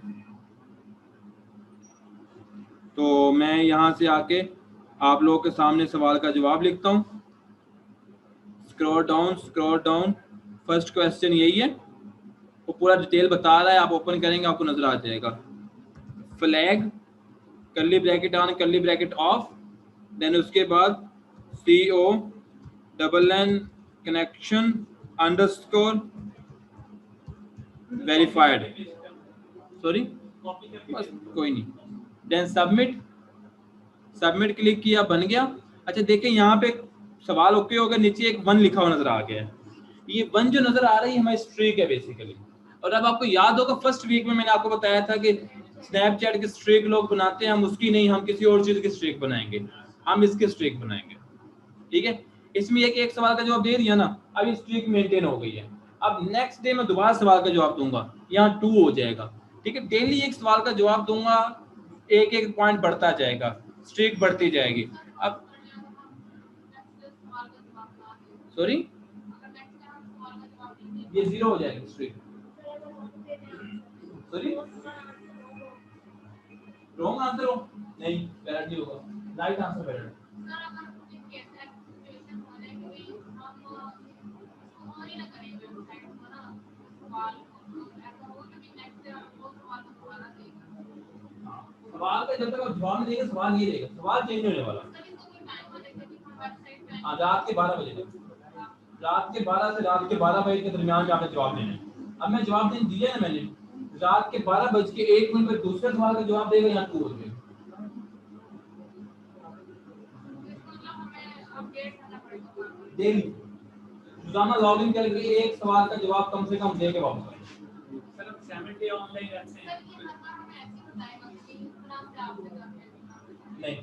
तो मैं यहाँ से आके आप लोगों के सामने सवाल का जवाब लिखता हूँ। स्क्रॉल डाउन, फर्स्ट क्वेश्चन यही है, वो पूरा डिटेल बता रहा है, आप ओपन करेंगे आपको नजर आ जाएगा। Flag curly bracket on curly bracket off, then उसके बाद CONN connection underscore verified, sorry बस कोई नहीं, देन सबमिट क्लिक किया, बन गया। अच्छा देखिए यहाँ पे सवाल ओके हो गया, नीचे एक 1 लिखा हुआ नजर आ गया है, ये 1 जो नजर आ रही है हमारी स्ट्रीक है बेसिकली। और अब आपको याद होगा फर्स्ट वीक में मैंने आपको बताया था कि स्नैपचैट की स्ट्रीक लोग बनाते हैं, हम उसकी नहीं, हम किसी और चीज की स्ट्रीक बनाएंगे, हम इसकी स्ट्रीक बनाएंगे, ठीक है। इसमें एक सवाल का जवाब दे दिया ना, अब ये स्ट्रीक मेंटेन हो गई है। अब नेक्स्ट डे मैं दोबारा सवाल का जवाब दूंगा, यहाँ 2 हो जाएगा, ठीक है। डेली एक सवाल का जवाब दूंगा, एक पॉइंट बढ़ता जाएगा, स्ट्रीक बढ़ती जाएगी। अब सॉरी ये 0 हो जाएगी स्ट्रीक, सॉरी रॉन्ग आंसर हो, नहीं वैलिड नहीं होगा, राइट आंसर वैलिड। सवाल का जब तक आप जवाब नहीं देंगे सवाल नहीं देगा, सवाल चेंज होने वाला। रात के 12 बजे तक, रात के 12 से रात के 12 बजे के दरमियान में आपने जवाब देना है। अब मैं जवाब देने दिया ना मैंने, रात के 12:01 पर दूसरे सवाल का जवाब देगा, यहाँ 2 हो जाएगा। डेली रोजाना लॉग इन करके एक सवाल का जवाब कम से कम दे के वापस आए। सर 7 डे ऑनलाइन रहते हैं नहीं,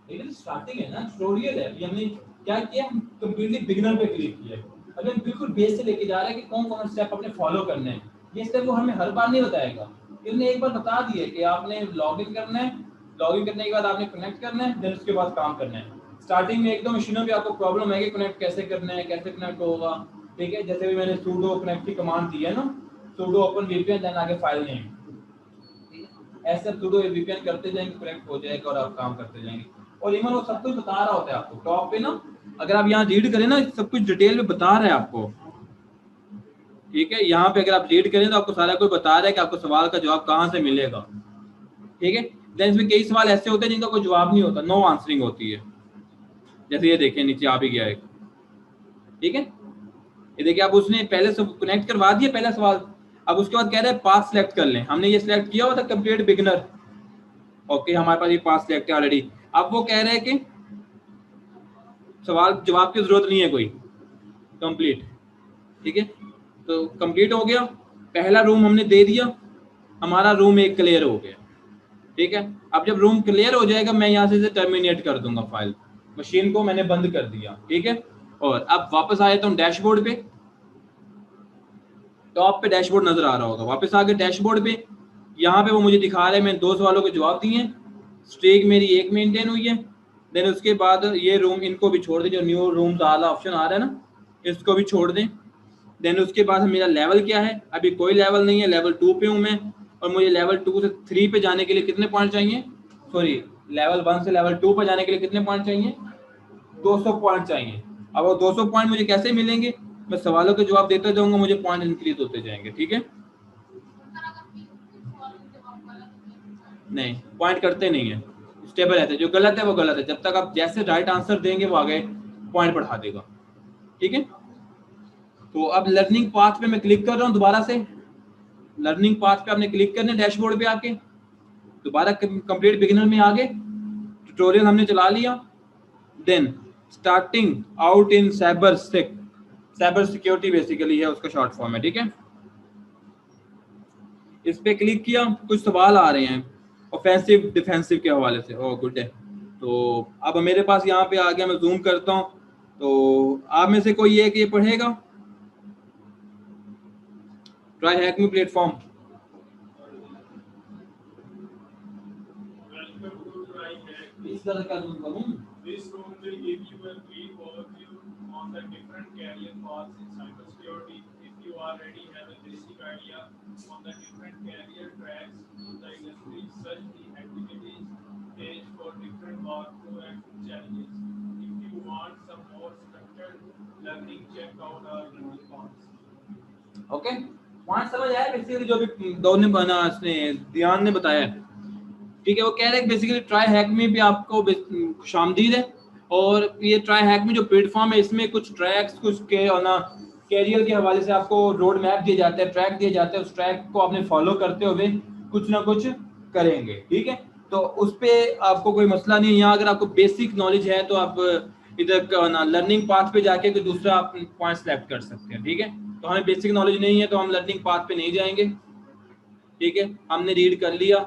लेकिन स्टार्टिंग है ना, ट्यूटोरियल है, हमने क्या किया, हम कंप्लीटली बिगिनर पे क्लिक किया, अभी हम बिल्कुल बेस से लेके जा रहे हैं कि कौन कौन स्टेप अपने फॉलो करने हैं। ये स्टेप वो हमें हर बार नहीं बताएगा, इसने एक बार बता दिया कि आपने लॉगिन करना है, लॉगिन करने के बाद आपने कनेक्ट करना है, देन उसके बाद काम करना है। स्टार्टिंग में एक दो मशीनों में आपको प्रॉब्लम है कि कनेक्ट कैसे करना है, कैसे कनेक्ट होगा, ठीक है। जैसे भी मैंने sudo कनेक्ट की कमांड दी है ना, sudo open VPN देन आगे फाइल नेम, ऐसे sudo VPN करते जाएंगे, कनेक्ट हो जाएगा और आप काम करते जाएंगे। और इवन वो सब कुछ बता रहा होता है आपको टॉप पे ना, अगर आप यहाँ रीड करें ना सब कुछ डिटेल में बता रहा है आपको, ठीक है। यहाँ पे अगर आप रीड करें तो आपको सारा कुछ बता रहा है कि आपको सवाल का जवाब कहाँ से मिलेगा, ठीक है। देन इसमें कई सवाल ऐसे होते हैं जिनका कोई जवाब नहीं होता, नो आंसरिंग होती है, जैसे ये देखिए नीचे आ भी गया एक, ठीक है। ये देखिए अब उसने पहले से कनेक्ट करवा दिया पहला सवाल, अब उसके बाद कह रहा है पास सिलेक्ट कर लें, हमने ये सिलेक्ट किया हुआ था कंप्लीट बिगिनर, ओके हमारे पास ये पास सिलेक्ट है ऑलरेडी। अब वो कह रहे हैं कि सवाल जवाब की जरूरत नहीं है कोई, कंप्लीट, ठीक है। तो कंप्लीट हो गया, पहला रूम हमने दे दिया, हमारा रूम एक क्लियर हो गया, ठीक है। अब जब रूम क्लियर हो जाएगा मैं यहाँ से टर्मिनेट कर दूंगा फाइल, मशीन को मैंने बंद कर दिया, ठीक है। और अब वापस आ जाता हूँ डैशबोर्ड पे, टॉप पे डैशबोर्ड नजर आ रहा होगा, वापस आ गए डैशबोर्ड पे, यहाँ पे वो मुझे दिखा रहे हैं मैंने 2 सवालों के जवाब दिए, स्ट्रीक मेरी 1 मेंटेन हुई है। देन उसके बाद ये रूम इनको भी छोड़ दें, जो न्यू रूम वाला ऑप्शन आ रहा है ना, इसको भी छोड़ दें। देन उसके बाद मेरा लेवल क्या है, अभी कोई लेवल नहीं है, लेवल 2 पे हूँ मैं, और मुझे लेवल 2 से 3 पे जाने के लिए कितने पॉइंट चाहिए, सॉरी लेवल 1 से लेवल 2 पे जाने के लिए कितने पॉइंट चाहिए, 200 पॉइंट चाहिए। अब वो 200 पॉइंट मुझे कैसे मिलेंगे, मैं सवालों के जवाब देता जाऊंगा, मुझे पॉइंट इंक्रीज होते जाएंगे, ठीक है। नहीं, पॉइंट करते नहीं है, स्टेबल रहते, जो गलत है वो गलत है, जब तक आप जैसे राइट आंसर देंगे वो आगे पॉइंट बढ़ा देगा, ठीक है। तो अब लर्निंग पाथ पे मैं क्लिक कर रहा हूँ दोबारा से, लर्निंग पाथ पे आपने क्लिक करना है डैशबोर्ड पे आके, दोबारा कंप्लीट बिगिनर में आगे ट्यूटोरियल हमने चला लिया, then starting out in cyber security basically है उसका शॉर्ट फॉर्म है, ठीक है। इस पे क्लिक किया, कुछ सवाल आ रहे हैं ऑफेंसिव डिफेंसिव के हवाले से, ओह गुड है। तो अब मेरे पास यहाँ पे आ गया, मैं जूम करता हूँ, तो आप में से कोई है कि ये पढ़ेगा try hack me platform? Welcome to TryHack. इस तरह का जूम करूँ? This room will give you a brief overview on the different career paths in cybersecurity. If you already have a basic idea on the different career tracks in the industry, search the activities page for different walkthrough and challenges. If you want some more structured learning, check out our learning paths. Okay, point समझ आया basically जो भी दौर ने बना, इसने ध्यान ने बताया, ठीक है। वो कह रहे हैं बेसिकली ट्राई हैक में भी आपको खुशामदीद है, और ये ट्राई हैक में जो प्लेटफॉर्म है इसमें कुछ ट्रैक्स, कुछ के ना कैरियर के हवाले से आपको रोड मैप दिए जाते हैं, ट्रैक दिए जाते हैं, उस ट्रैक को आपने फॉलो करते हुए कुछ ना कुछ करेंगे, ठीक है। तो उस पर आपको कोई मसला नहीं है। यहाँ अगर आपको बेसिक नॉलेज है तो आप इधर ना लर्निंग पाथ पे जाके कोई दूसरा आप पॉइंट सेलेक्ट कर सकते हैं, ठीक है। तो हमें बेसिक नॉलेज नहीं है तो हम लर्निंग पाथ पे नहीं जाएंगे, ठीक है। हमने रीड कर लिया,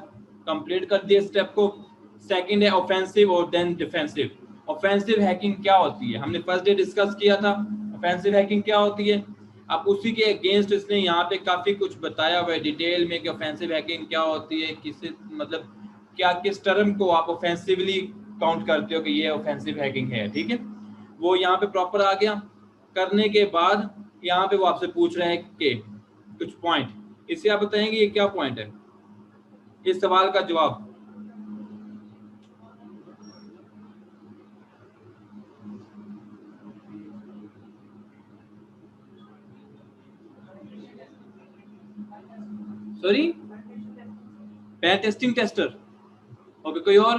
कंप्लीट कर दिया स्टेप को। सेकंड है ऑफेंसिव और देन डिफेंसिव। ऑफेंसिव हैकिंग क्या होती है, हमने फर्स्ट डे डिस्कस किया था। ऑफेंसिव हैकिंग क्या होती है, आप उसी के अगेंस्ट इसने यहाँ पे काफी कुछ बताया हुआ है डिटेल में कि ऑफेंसिव हैकिंग क्या होती है, किस मतलब क्या किस टर्म को आप ऑफेंसिवली काउंट करते हो कि ये ऑफेंसिव हैकिंग है, ठीक है। वो यहाँ पे प्रॉपर आ गया। करने के बाद यहाँ पे वो आपसे पूछ रहे हैं कि कुछ पॉइंट, इससे आप बताएंगे ये क्या पॉइंट है, इस सवाल का जवाब। Sorry, pen testing tester, okay. कोई और?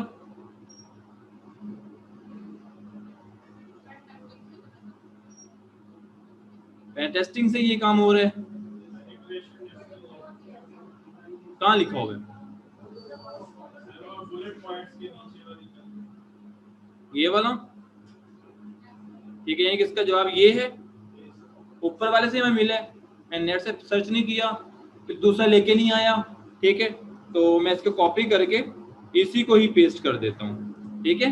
पेन टेस्टिंग से ये काम हो रहा है, कहाँ लिखा होगा? ये वाला, ठीक है। यानी कि इसका जवाब ये है, ऊपर वाले से हमें मिला है, मैंने नेट से सर्च नहीं किया, फिर दूसरा लेके नहीं आया, ठीक है। तो मैं इसको कॉपी करके इसी को ही पेस्ट कर देता हूँ, ठीक है।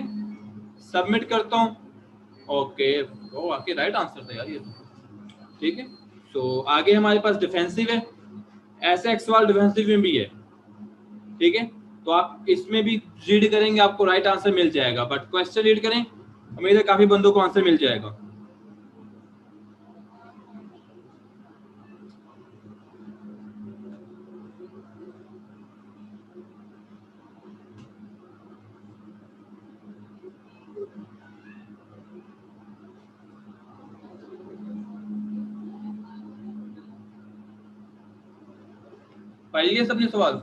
सबमिट करता हूँ, ओके। ओ आके राइट आंसर था यार ये, ठीक है। तो आगे हमारे पास डिफेंसिव है, ऐसा एक्सवाल डिफेंसिव में भी है, ठीक है। तो आप इसमें भी रीड करेंगे आपको राइट आंसर मिल जाएगा, बट क्वेश्चन रीड करें, उम्मीद है काफी बंदों को आंसर मिल जाएगा। पढ़ लिए सबने सवाल?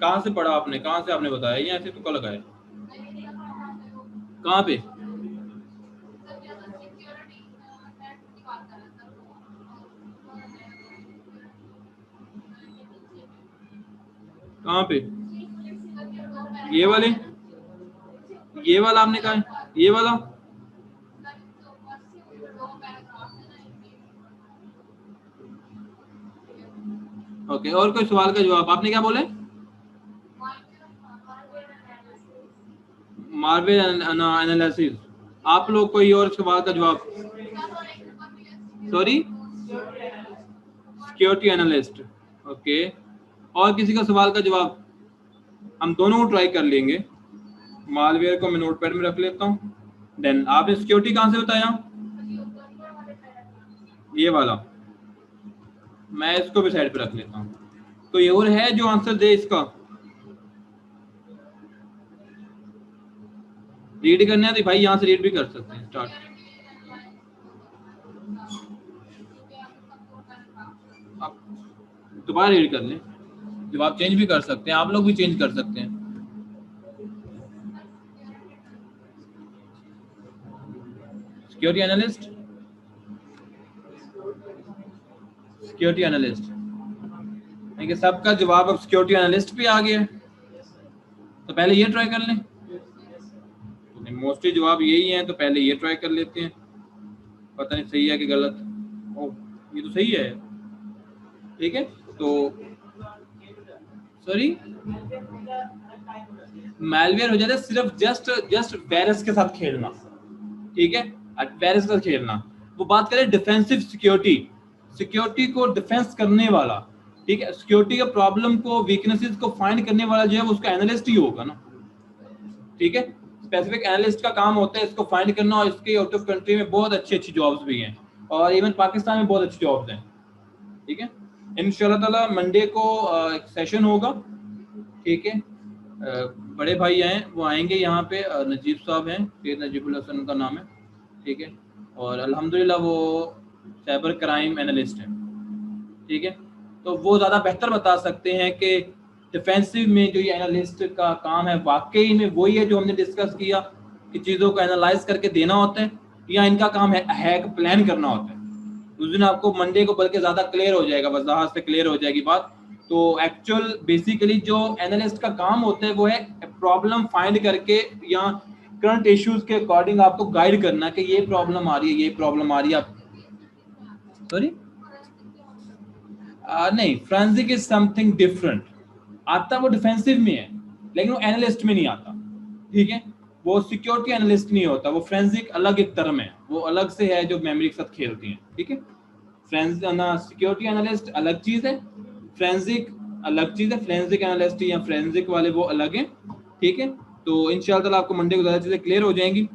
कहाँ से पढ़ा आपने, कहाँ से आपने बताया, या ऐसे तुक्का लगाया? कहाँ पे? कहाँ पे? ये वाले, ये वाला आपने कहा है, ये वाला? ओके, और कोई सवाल का जवाब? आपने क्या बोले? Marvel analysis. आप लोग कोई और सवाल का जवाब? Sorry, security analyst, okay. और किसी का सवाल का जवाब? हम दोनों को ट्राई कर लेंगे। मालवेयर को मैं नोटपैड में रख लेता हूँ। देन आपने सिक्योरिटी कहाँ से बताया? ये वाला, मैं इसको भी साइड पे रख लेता हूँ। तो ये और है जो आंसर दे इसका? रीड करना है तो भाई यहाँ से रीड भी कर सकते हैं, स्टार्ट। दोबारा रीड कर लें, जवाब चेंज भी कर सकते हैं, आप लोग भी चेंज कर सकते हैं। सिक्योरिटी एनालिस्ट, सिक्योरिटी एनालिस्ट, देखिए सबका जवाब अब सिक्योरिटी एनालिस्ट पे आ गया है, तो पहले ये ट्राई कर लें। मोस्टली जवाब यही है, तो पहले ये ट्राई कर लेते हैं, पता नहीं सही है कि गलत। ओ, ये तो सही है, ठीक है। तो सॉरी, मैलवेयर हो जाता है सिर्फ जस्ट वायरस के साथ खेलना, ठीक है, वायरस के साथ खेलना। वो बात करें डिफेंसिव सिक्योरिटी, सिक्योरिटी को डिफेंस करने वाला, ठीक है, सिक्योरिटी के प्रॉब्लम को, वीकनेसेस को फाइंड करने वाला जो है वो उसका एनालिस्ट ही होगा ना, ठीक है। स्पेसिफिक एनालिस्ट का काम होता है इसको फाइंड करना, और इसके आउट ऑफ कंट्री में बहुत अच्छी जॉब्स भी हैं, और इवन पाकिस्तान में बहुत अच्छी जॉब्स हैं, ठीक है। इंशाल्लाह ताला मंडे को एक सेशन होगा, ठीक है। बड़े भाई हैं, वो आएंगे यहाँ पे, नजीब साहब हैं, शेख नजीबुल हसन उनका नाम है, ठीक है, और अल्हम्दुलिल्लाह वो साइबर क्राइम एनालिस्ट हैं, ठीक है। तो वो ज़्यादा बेहतर बता सकते हैं कि डिफेंसिव में जो ये एनालिस्ट का काम है वाकई में वही है जो हमने डिस्कस किया कि चीज़ों को एनालाइज करके देना होता है, या इनका काम है हैक प्लान करना होता है। उस दिन आपको मंडे को बल्कि ज़्यादा क्लियर हो जाएगा, वजाहत से क्लियर हो जाएगी बात। तो एक्चुअल बेसिकली जो एनालिस्ट का काम होता है वो है प्रॉब्लम फाइंड करके या करंट इश्यूज के अकॉर्डिंग आपको गाइड करना कि ये प्रॉब्लम आ रही है, ये प्रॉब्लम आ रही है। सॉरी, नहीं, फोरेंसिक इज समथिंग डिफरेंट, आता वो डिफेंसिव में है लेकिन वो एनालिस्ट में नहीं आता, ठीक है। वो सिक्योरिटी एनालिस्ट नहीं होता, वो फोरेंसिक अलग एक टर्म है, वो अलग से है जो मेमोरी के साथ खेलती है, ठीक है। सिक्योरिटी एनालिस्ट अलग चीज है, फोरेंसिक अलग चीज है, फोरेंसिक एनालिस्ट या फोरेंसिक वाले वो अलग है, ठीक है। तो इंशाल्लाह आपको मंडे को ज़्यादा चीजें क्लियर हो जाएंगी।